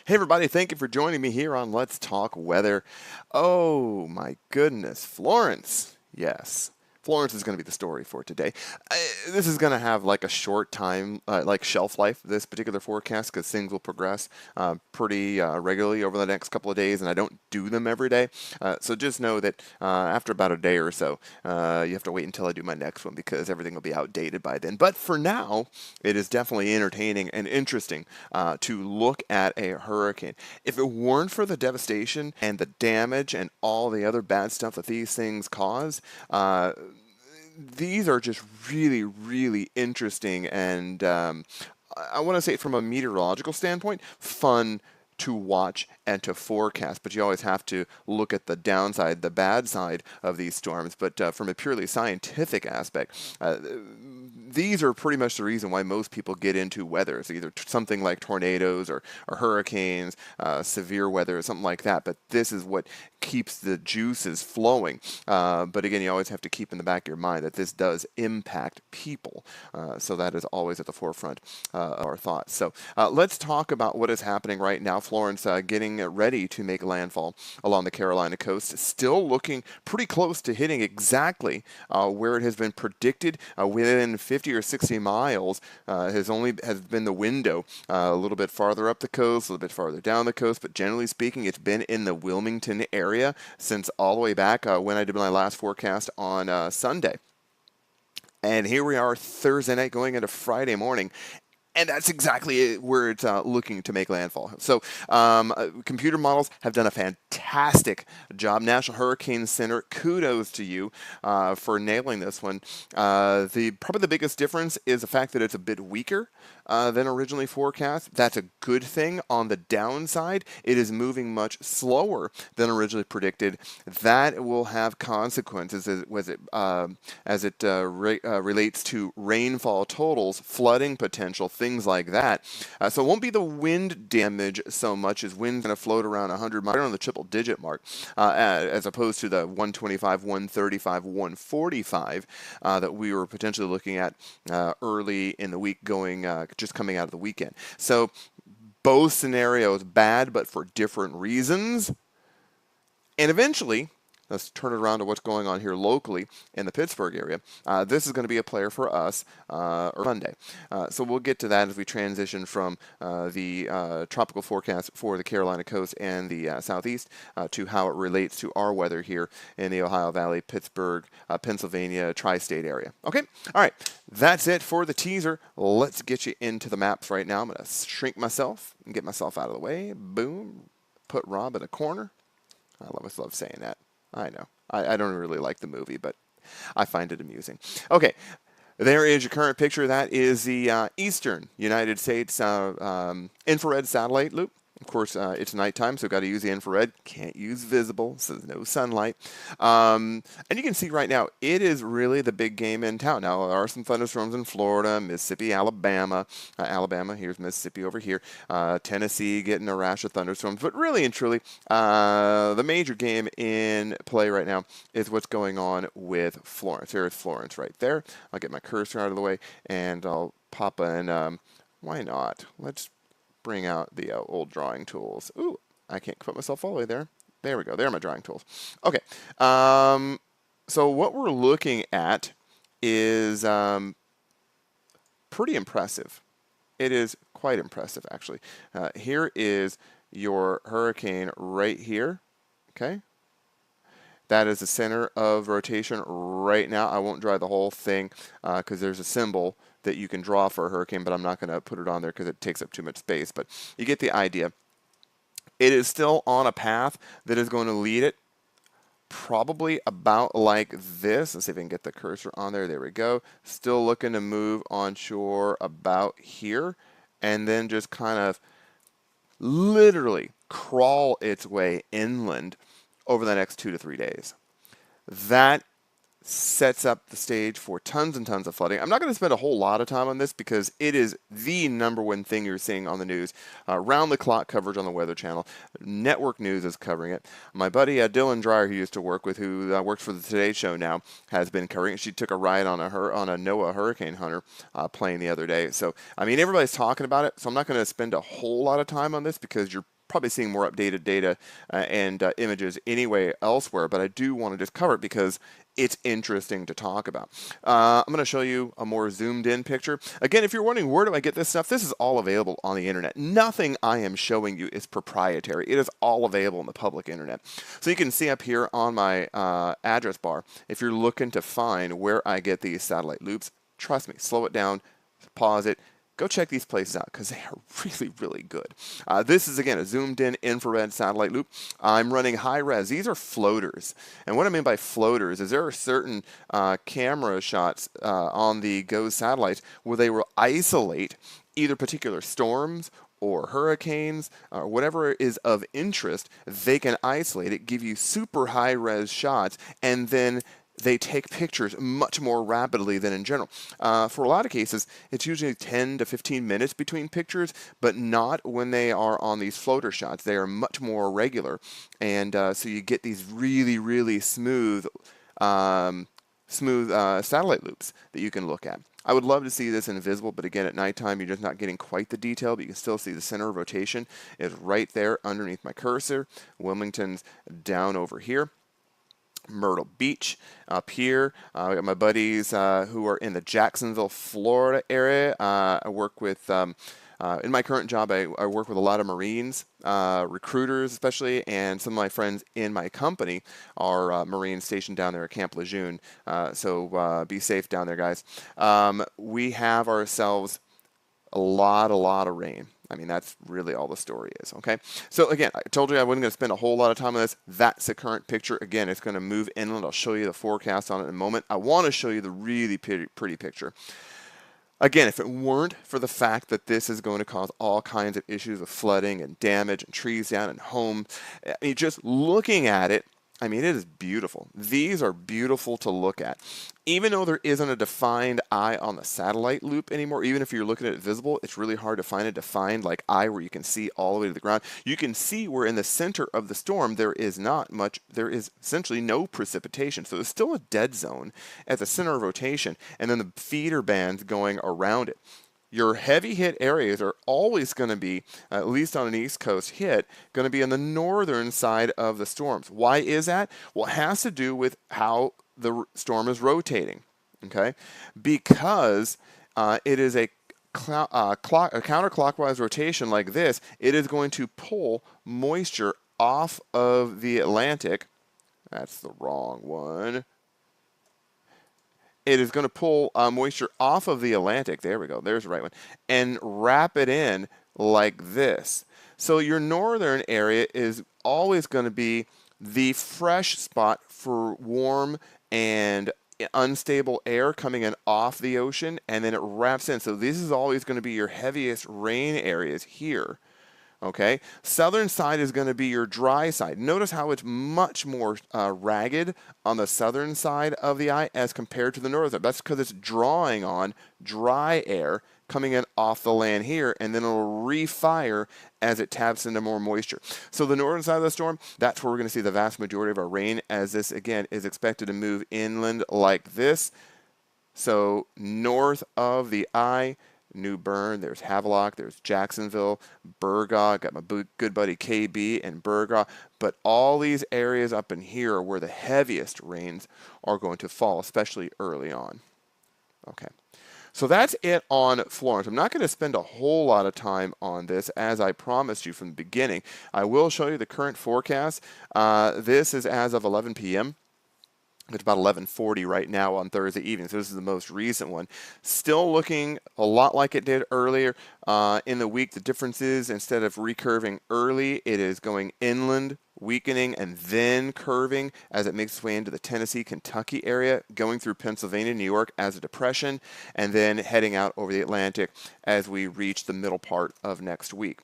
Hey everybody, thank you for joining me here on Let's Talk Weather. Oh my goodness, Florence. Yes. Florence is going to be the story for today. This is going to have like a short time, like shelf life, this particular forecast, because things will progress pretty regularly over the next couple of days, and I don't do them every day. So just know that after about a day or so, you have to wait until I do my next one because everything will be outdated by then. But for now, it is definitely entertaining and interesting to look at a hurricane. If it weren't for the devastation and the damage and all the other bad stuff that these things cause, these are just really, really interesting and I want to say from a meteorological standpoint, fun to watch and to forecast, but you always have to look at the downside, the bad side of these storms. But from a purely scientific aspect, these are pretty much the reason why most people get into weather. It's either something like tornadoes or hurricanes, severe weather, or something like that. But this is what keeps the juices flowing. But again, you always have to keep in the back of your mind that this does impact people. So that is always at the forefront of our thoughts. So let's talk about what is happening right now. Florence getting ready to make landfall along the Carolina coast. Still looking pretty close to hitting exactly where it has been predicted within 50 or 60 miles. Has been the window a little bit farther up the coast, a little bit farther down the coast, but generally speaking, it's been in the Wilmington area since all the way back when I did my last forecast on Sunday. And here we are Thursday night going into Friday morning, and that's exactly where it's looking to make landfall. So computer models have done a fantastic job. National Hurricane Center, kudos to you for nailing this one. Probably the biggest difference is the fact that it's a bit weaker than originally forecast. That's a good thing. On the downside, it is moving much slower than originally predicted. That will have consequences as it relates to rainfall totals, flooding potential, things like that. So it won't be the wind damage so much as wind's going to float around 100 miles, on the triple-digit mark, as opposed to the 125, 135, 145 that we were potentially looking at early in the week just coming out of the weekend. So both scenarios bad, but for different reasons. And eventually, let's turn it around to what's going on here locally in the Pittsburgh area. This is going to be a player for us Monday. So we'll get to that as we transition from the tropical forecast for the Carolina coast and the southeast to how it relates to our weather here in the Ohio Valley, Pittsburgh, Pennsylvania, tri-state area. Okay? All right. That's it for the teaser. Let's get you into the maps right now. I'm going to shrink myself and get myself out of the way. Boom. Put Rob in a corner. I love saying that. I know. I don't really like the movie, but I find it amusing. Okay, there is your current picture. That is the eastern United States infrared satellite loop. Of course, it's nighttime, so got to use the infrared. Can't use visible, so there's no sunlight. And you can see right now, it is really the big game in town. Now, there are some thunderstorms in Florida, Mississippi, Alabama. Alabama, here's Mississippi over here. Tennessee getting a rash of thunderstorms. But really and truly, the major game in play right now is what's going on with Florence. There's Florence right there. I'll get my cursor out of the way, and I'll pop in, why not? Let's bring out the old drawing tools. Ooh, I can't put myself all the way there. There we go. There are my drawing tools. Okay. So what we're looking at is pretty impressive. It is quite impressive, actually. Here is your hurricane right here. Okay. That is the center of rotation right now. I won't draw the whole thing because there's a symbol that you can draw for a hurricane, but I'm not going to put it on there because it takes up too much space. But you get the idea. It is still on a path that is going to lead it probably about like this. Let's see if I can get the cursor on there. There we go. Still looking to move onshore about here, and then just kind of literally crawl its way inland over the next 2 to 3 days. That sets up the stage for tons and tons of flooding. I'm not going to spend a whole lot of time on this because it is the number one thing you're seeing on the news. Round-the-clock coverage on the Weather Channel. Network News is covering it. My buddy Dylan Dreyer, who used to work with, who works for the Today Show now, has been covering it. She took a ride on a NOAA Hurricane Hunter plane the other day. So, I mean, everybody's talking about it, so I'm not going to spend a whole lot of time on this because you're probably seeing more updated data and images anyway elsewhere, but I do want to just cover it because it's interesting to talk about. I'm going to show you a more zoomed in picture. Again, if you're wondering where do I get this stuff, this is all available on the internet. Nothing I am showing you is proprietary. It is all available on the public internet. So you can see up here on my address bar, if you're looking to find where I get these satellite loops, trust me, slow it down, pause it, go check these places out because they are really, really good. This is, again, a zoomed-in infrared satellite loop. I'm running high-res. These are floaters. And what I mean by floaters is there are certain camera shots on the GOES satellites where they will isolate either particular storms or hurricanes or whatever is of interest. They can isolate it, give you super high-res shots, and then they take pictures much more rapidly than in general. For a lot of cases, it's usually 10 to 15 minutes between pictures, but not when they are on these floater shots. They are much more regular, and so you get these really, really smooth satellite loops that you can look at. I would love to see this invisible, but again, at nighttime, you're just not getting quite the detail, but you can still see the center of rotation is right there underneath my cursor. Wilmington's down over here. Myrtle Beach up here. I got my buddies who are in the Jacksonville, Florida area. I work with, in my current job, I work with a lot of Marines, recruiters especially, and some of my friends in my company are Marines stationed down there at Camp Lejeune. So be safe down there, guys. We have ourselves a lot of rain. I mean, that's really all the story is, okay? So again, I told you I wasn't going to spend a whole lot of time on this. That's the current picture. Again, it's going to move inland. I'll show you the forecast on it in a moment. I want to show you the really pretty picture. Again, if it weren't for the fact that this is going to cause all kinds of issues of flooding and damage and trees down and homes, I mean, just looking at it, I mean, it is beautiful. These are beautiful to look at. Even though there isn't a defined eye on the satellite loop anymore, even if you're looking at it visible, it's really hard to find a defined like eye where you can see all the way to the ground. You can see where in the center of the storm there is not much, there is essentially no precipitation. So there's still a dead zone at the center of rotation, and then the feeder bands going around it. Your heavy hit areas are always going to be, at least on an East Coast hit, going to be on the northern side of the storms. Why is that? Well, it has to do with how the storm is rotating, okay? Because it is a counterclockwise rotation like this, it is going to pull moisture off of the Atlantic. That's the wrong one. It is going to pull moisture off of the Atlantic, there we go, there's the right one, and wrap it in like this. So your northern area is always going to be the fresh spot for warm and unstable air coming in off the ocean, and then it wraps in. So this is always going to be your heaviest rain areas here. Okay, southern side is going to be your dry side. Notice how it's much more ragged on the southern side of the eye as compared to the northern side. That's because it's drawing on dry air coming in off the land here, and then it'll refire as it taps into more moisture. So the northern side of the storm, that's where we're going to see the vast majority of our rain, as this, again, is expected to move inland like this. So north of the eye, New Bern, there's Havelock, there's Jacksonville, Burgaw, got my good buddy KB in Burgaw, but all these areas up in here are where the heaviest rains are going to fall, especially early on. Okay, so that's it on Florence. I'm not going to spend a whole lot of time on this, as I promised you from the beginning. I will show you the current forecast. This is as of 11 p.m. It's about 11:40 right now on Thursday evening, so this is the most recent one. Still looking a lot like it did earlier in the week. The difference is, instead of recurving early, it is going inland, weakening, and then curving as it makes its way into the Tennessee, Kentucky area, going through Pennsylvania, New York as a depression, and then heading out over the Atlantic as we reach the middle part of next week.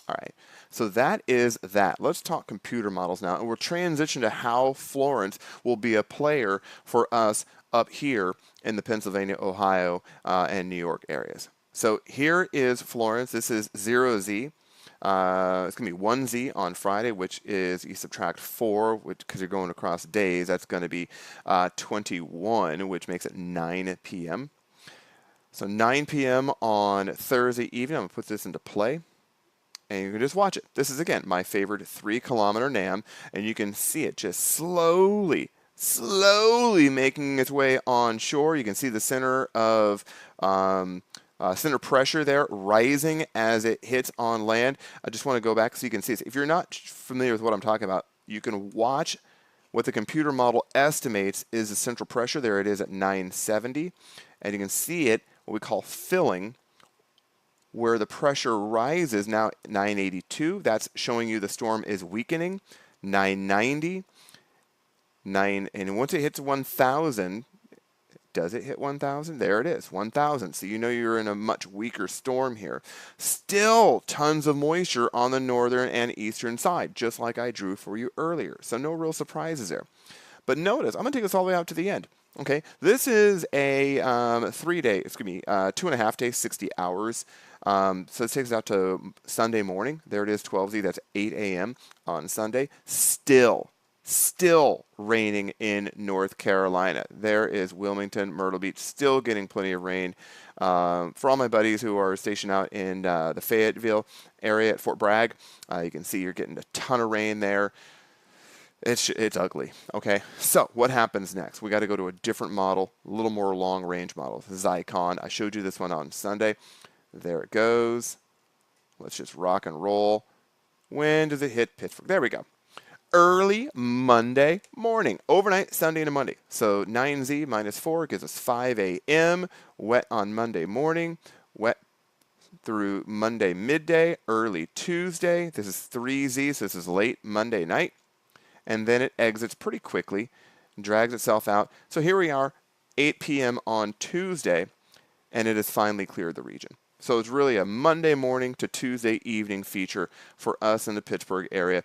All right, so that is that. Let's talk computer models now, and we'll transition to how Florence will be a player for us up here in the Pennsylvania, Ohio, and New York areas. So here is Florence. This is 0Z. It's going to be 1Z on Friday, which is, you subtract 4, because you're going across days, that's going to be 21, which makes it 9 p.m. So 9 p.m. on Thursday evening, I'm going to put this into play. and you can just watch it. This is, again, my favorite 3-kilometer NAM, and you can see it just slowly making its way on shore. You can see the center of center pressure there rising as it hits on land. I just want to go back so you can see this. If you're not familiar with what I'm talking about, you can watch what the computer model estimates is the central pressure. There it is at 970, and you can see it, what we call filling, where the pressure rises now 982. That's showing you the storm is weakening. 990, and once it hits 1,000, does it hit 1,000? There it is, 1,000. So you know you're in a much weaker storm here. Still tons of moisture on the northern and eastern side, just like I drew for you earlier. So no real surprises there. But notice, I'm going to take this all the way out to the end. Okay, this is a 2.5 day, 60 hours. So it takes us out to Sunday morning. There it is, 12Z. That's 8 a.m. on Sunday. Still raining in North Carolina. There is Wilmington, Myrtle Beach, still getting plenty of rain. For all my buddies who are stationed out in the Fayetteville area at Fort Bragg, you can see you're getting a ton of rain there. It's ugly. Okay, so what happens next? We got to go to a different model, a little more long-range model. This is Icon. I showed you this one on Sunday. There it goes. Let's just rock and roll. When does it hit Pittsburgh? There we go. Early Monday morning, overnight, Sunday into Monday. So 9Z minus 4 gives us 5 a.m. Wet on Monday morning, wet through Monday midday, early Tuesday. This is 3Z, so this is late Monday night. And then it exits pretty quickly, drags itself out. So here we are, 8 p.m. on Tuesday, and it has finally cleared the region. So it's really a Monday morning to Tuesday evening feature for us in the Pittsburgh area.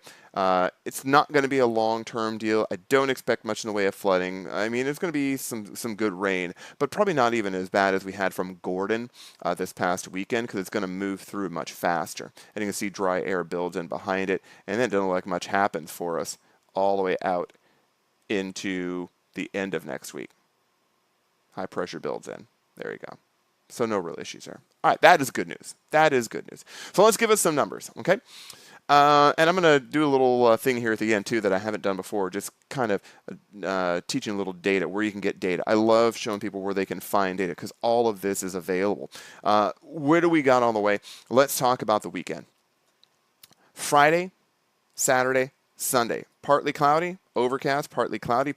It's not going to be a long-term deal. I don't expect much in the way of flooding. I mean, it's going to be some good rain, but probably not even as bad as we had from Gordon this past weekend, because it's going to move through much faster. And you can see dry air builds in behind it, and then it doesn't look like much happens for us all the way out into the end of next week. High pressure builds in. There you go. So no real issues there. All right, that is good news. That is good news. So let's give us some numbers, okay? And I'm going to do a little thing here at the end, too, that I haven't done before, just kind of teaching a little data, where you can get data. I love showing people where they can find data, because all of this is available. Where do we got on the way? Let's talk about the weekend. Friday, Saturday, Sunday. Partly cloudy, overcast, partly cloudy,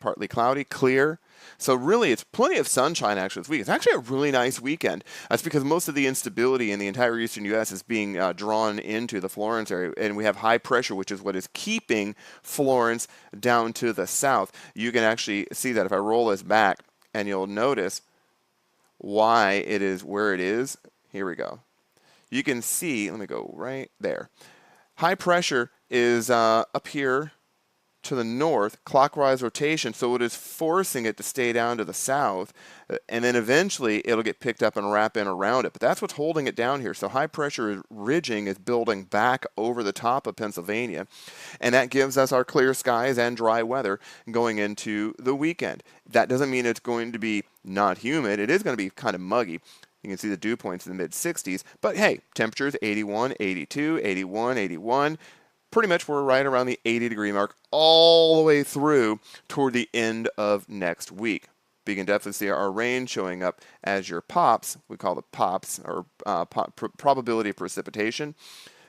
clear. So really, it's plenty of sunshine actually this week. It's actually a really nice weekend. That's because most of the instability in the entire eastern U.S. is being drawn into the Florence area, and we have high pressure, which is what is keeping Florence down to the south. You can actually see that if I roll this back, and you'll notice why it is where it is. Here we go. You can see, let me go right there. High pressure is up here to the north, clockwise rotation, so it is forcing it to stay down to the south, and then eventually it'll get picked up and wrap in around it. But that's what's holding it down here. So high pressure ridging is building back over the top of Pennsylvania, and that gives us our clear skies and dry weather going into the weekend. That doesn't mean it's going to be not humid. It is going to be kind of muggy. You can see the dew points in the mid-60s, but hey, temperatures 81, 82, 81, 81. Pretty much we're right around the 80-degree mark all the way through toward the end of next week. But you can definitely see our rain showing up as your pops. We call the pops, or probability of precipitation,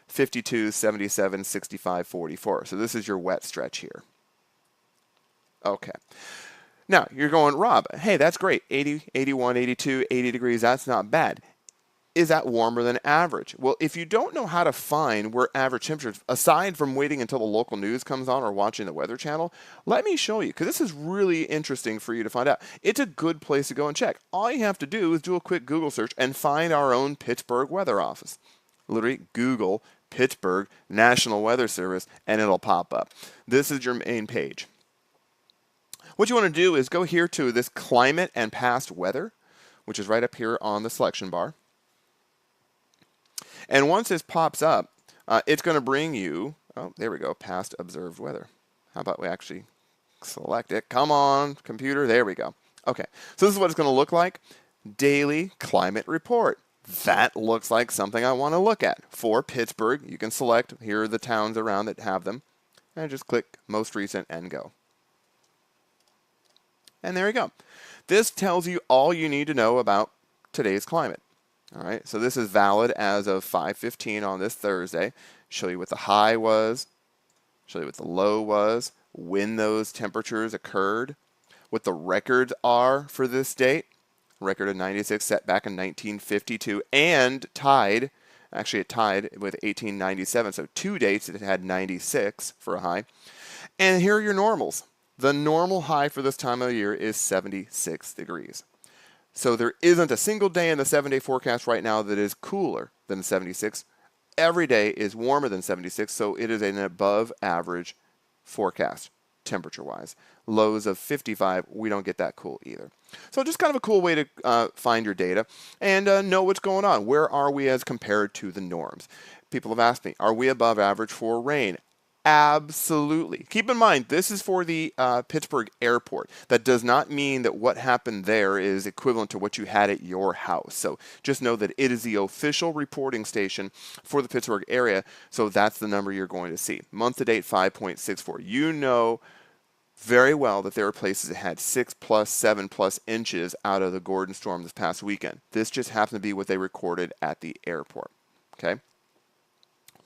52, 77, 65, 44. So this is your wet stretch here. Okay. Now, you're going, Rob, hey, that's great. 80, 81, 82, 80 degrees, that's not bad. Is that warmer than average? Well, if you don't know how to find where average temperatures, aside from waiting until the local news comes on or watching the Weather Channel, let me show you, because this is really interesting for you to find out. It's a good place to go and check. All you have to do is do a quick Google search and find our own Pittsburgh Weather Office. Literally, Google Pittsburgh National Weather Service, and it'll pop up. This is your main page. What you want to do is go here to this climate and past weather, which is right up here on the selection bar. And once this pops up, it's going to bring you, oh, there we go, past observed weather. How about we actually select it? Come on, computer, there we go. Okay, so this is what it's going to look like. Daily climate report. That looks like something I want to look at. For Pittsburgh, you can select, here are the towns around that have them, and just click most recent and go. And there you go. This tells you all you need to know about today's climate. All right, so this is valid as of 5:15 on this Thursday. Show you what the high was, show you what the low was, when those temperatures occurred, what the records are for this date. Record of 96 set back in 1952 and tied. Actually, it tied with 1897. So 2 dates it had 96 for a high. And here are your normals. The normal high for this time of year is 76 degrees. So there isn't a single day in the 7-day forecast right now that is cooler than 76. Every day is warmer than 76, so it is an above average forecast temperature-wise. Lows of 55, we don't get that cool either. So just kind of a cool way to find your data and know what's going on. Where are we as compared to the norms? People have asked me, are we above average for rain? Absolutely. Keep in mind, this is for the Pittsburgh airport. That does not mean that what happened there is equivalent to what you had at your house. So just know that it is the official reporting station for the Pittsburgh area. So that's the number you're going to see. Month to date, 5.64. You know very well that there are places that had 6+, 7+ inches out of the Gordon storm this past weekend. This just happened to be what they recorded at the airport. Okay?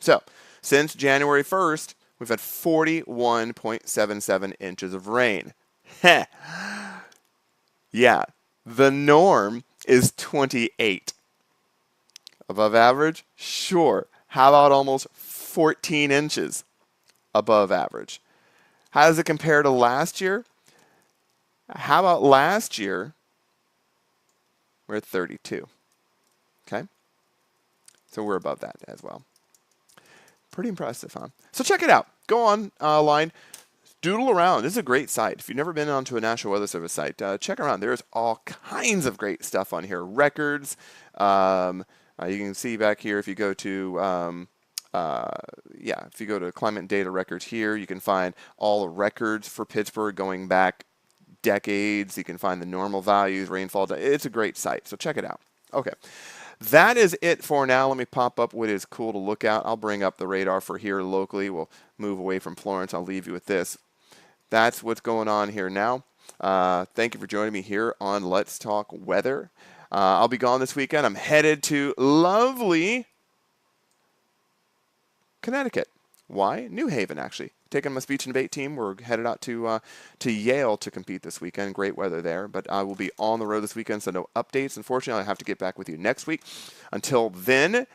So, since January 1st, we've had 41.77 inches of rain. Yeah, the norm is 28. Above average? Sure. How about almost 14 inches above average? How does it compare to last year? How about last year? We're at 32. Okay? So we're above that as well. Pretty impressive, huh? So check it out. Go online, doodle around. This is a great site. If you've never been onto a National Weather Service site, check around. There's all kinds of great stuff on here. Records. You can see back here if you go to if you go to climate data records here, you can find all the records for Pittsburgh going back decades. You can find the normal values, rainfall. It's a great site, so check it out. Okay. That is it for now. Let me pop up what is cool to look at. I'll bring up the radar for here locally. We'll move away from Florence. I'll leave you with this. That's what's going on here now. Thank you for joining me here on Let's Talk Weather. I'll be gone this weekend. I'm headed to lovely Connecticut. Why? New Haven, actually. Taking my speech and debate team. We're headed out to Yale to compete this weekend. Great weather there. But I will be on the road this weekend, so no updates. Unfortunately, I'll have to get back with you next week. Until then,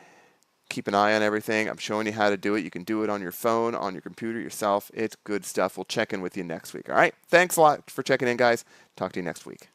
keep an eye on everything. I'm showing you how to do it. You can do it on your phone, on your computer yourself. It's good stuff. We'll check in with you next week. All right? Thanks a lot for checking in, guys. Talk to you next week.